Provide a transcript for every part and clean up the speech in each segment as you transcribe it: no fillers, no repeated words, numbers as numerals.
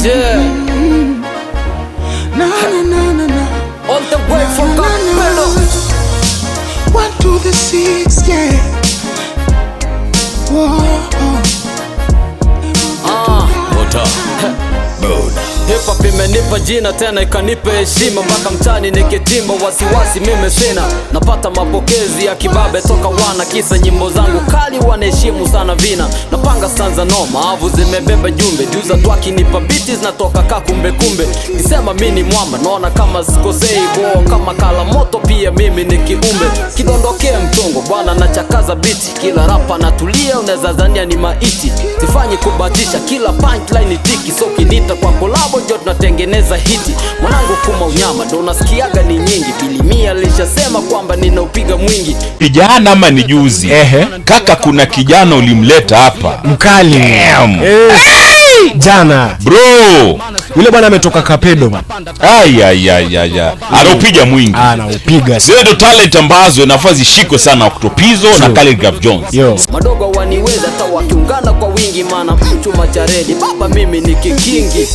Yeah. All the way from Campello. 1 to the 6, yeah. Whoa. Hip hop imenipa jina tena ikanipa heshima, mpaka mtani nikitimba wasiwasi mimi sina. Napata mapokezi ya kibabe toka wana, kisa nyimbo zangu kali wanaheshimu sana vina. Napanga stanza noma, avu zimebeba jumbe, juza twaki nipa biti zinatoka kakumbe kumbe. Nisema mini mwamba, naona kama sikosei kwa kama kala moto, pia mimi ni kiumbe. Kidondokea mtongo, bwana nachakaza biti, kila rapa natulia unaweza zania ni maiti. Sifanyi kubatisha, kila punchline ni tiki, so kinita kwa kolabo jo tunatengeneza hiti. Mwanangu kuma unyama, ndo nasikiaga ni nyingi. Bilimia alishasema kwamba ninaupiga mwingi. Kijana ama ni juzi? Kaka kuna kijana ulimleta hapa mkali. Jana bro, yule bwana ametoka Kapedo. Anaupiga mwingi. Anaupiga. Zile ndo talent ambazo nafasi shiko sana Octopizzo na Khaligraph Jones. Yo. Madogo waniweza hata wakiungana kwa wingi, maana mtu macharedi baba mimi ni kikingi.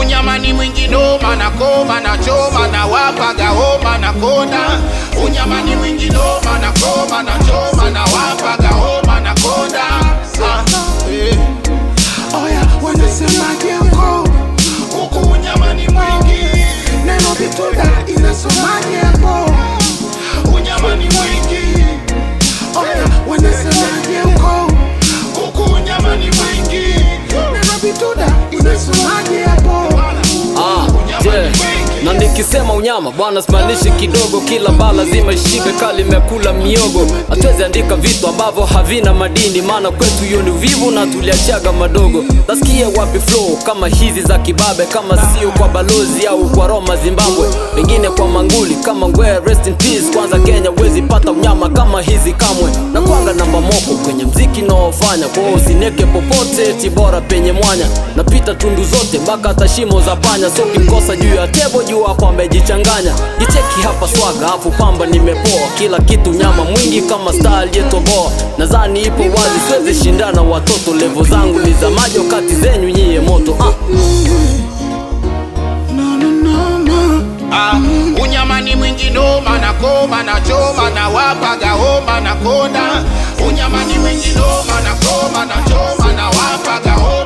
Unyama ni mwingi noma na koma na choma na wapaga homa na konda. Unyama ni mwingi noma na koma na choma na wapaga homa na konda. Oya wanasemaje huko? Huko unyama ni mwingi. Neno Bitunda inasomaje hapo? Unyama ni mwingi. Oya wanasemaje huko? Huko unyama ni mwingi. Neno Bitunda inasomaje hapo? Yeah. Na nikisema unyama bwana simanishi kidogo, kila bala lazima ishibe kali mekula miogo. Hatuwezi andika vitu ambavyo havina madini, maana kwetu hiyo ni uvivu na tuliachaga madogo. Nasikia wapi flow kama hizi za kibabe, kama sio kwa balozi au kwa Roma Zimbabwe, pengine kwa manguli kama ngwe rest in peace. Kwanza Kenya wezi pata unyama kama hizi kamwe, na kwanga namba moko kwenye mziki naofanya. Kwa usineke popote tibora penye mwanya, napita tundu zote mpaka hata shimo za panya. So kimkosa juu ya tebo juu hapo amejichanganya. Jicheki hapa swaga hapo pamba nimepoa, kila kitu nyama mwingi kama star aliyetoboa. Nadhani ipo wazi siwezi shindana watoto, levo zangu ni za maji wakati zenyu nyie moto. Unyama ni mwingi noma na koma na choma na wapaga homa na konda. Unyama ni mwingi noma na koma na choma na wapaga homa